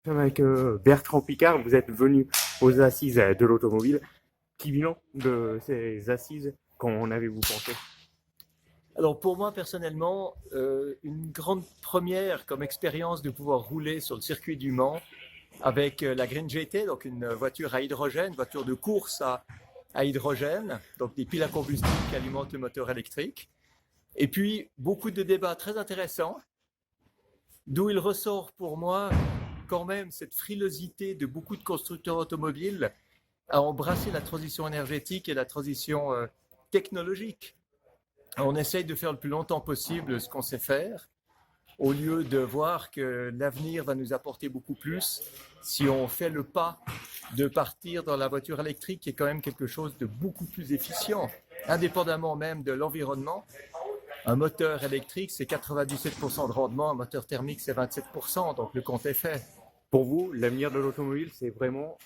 Avec Bertrand Piccard, vous êtes venu aux assises de l'automobile. Petit bilan de ces assises, qu'en avez-vous pensé? Alors pour moi personnellement, une grande première comme expérience de pouvoir rouler sur le circuit du Mans avec la Green GT, donc une voiture à hydrogène, voiture de course à hydrogène, donc des piles à combustible qui alimentent le moteur électrique. Et puis beaucoup de débats très intéressants, d'où il ressort pour moi quand même cette frilosité de beaucoup de constructeurs automobiles à embrasser la transition énergétique et la transition technologique. On essaye de faire le plus longtemps possible ce qu'on sait faire, au lieu de voir que l'avenir va nous apporter beaucoup plus si on fait le pas de partir dans la voiture électrique, qui est quand même quelque chose de beaucoup plus efficient, indépendamment même de l'environnement. Un moteur électrique, c'est 97% de rendement, un moteur thermique, c'est 27%, donc le compte est fait. Pour vous, l'avenir de l'automobile, c'est vraiment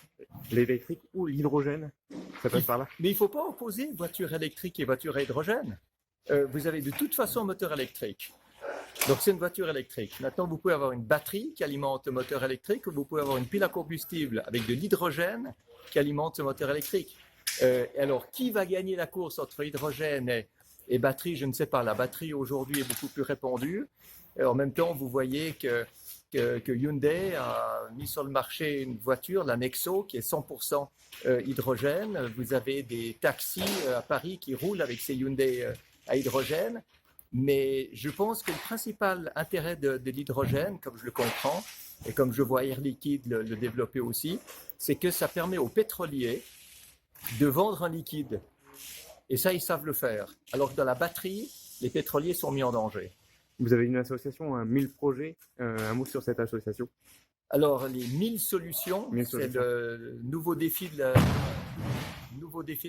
l'électrique ou l'hydrogène? Ça passe par là? Mais il ne faut pas opposer voiture électrique et voiture à hydrogène. Vous avez de toute façon un moteur électrique. Donc c'est une voiture électrique. Maintenant, vous pouvez avoir une batterie qui alimente le moteur électrique, ou vous pouvez avoir une pile à combustible avec de l'hydrogène qui alimente ce moteur électrique. Alors, qui va gagner la course entre hydrogène et batterie? Je ne sais pas. La batterie aujourd'hui est beaucoup plus répandue. Et en même temps, vous voyez que Hyundai a mis sur le marché une voiture, la Nexo, qui est 100% hydrogène. Vous avez des taxis à Paris qui roulent avec ces Hyundai à hydrogène. Mais je pense que le principal intérêt de l'hydrogène, comme je le comprends, et comme je vois Air Liquide le développer aussi, c'est que ça permet aux pétroliers de vendre un liquide. Et ça, ils savent le faire. Alors que dans la batterie, les pétroliers sont mis en danger. Vous avez une association, 1000 projets, un mot sur cette association? Alors, les 1000 solutions, 1000 c'est solutions. le nouveau défi de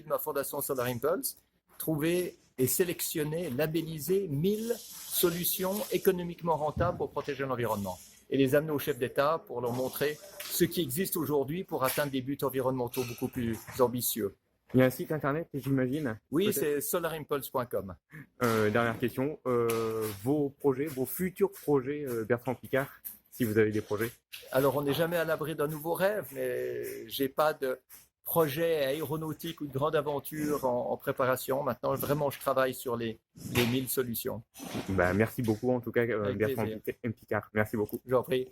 ma fondation Solar Impulse. Trouver et sélectionner, labelliser 1000 solutions économiquement rentables pour protéger l'environnement et les amener aux chefs d'État pour leur montrer ce qui existe aujourd'hui pour atteindre des buts environnementaux beaucoup plus ambitieux. Il y a un site internet, j'imagine? Oui, c'est solarimpulse.com. Dernière question, vos projets, vos futurs projets, Bertrand Piccard, si vous avez des projets? Alors, on n'est jamais à l'abri d'un nouveau rêve, mais j'ai pas de projet aéronautique ou de grande aventure en préparation. Maintenant, vraiment, je travaille sur les 1000 solutions. Bah, merci beaucoup en tout cas, Avec Bertrand plaisir. Piccard. Merci beaucoup. J'en prie.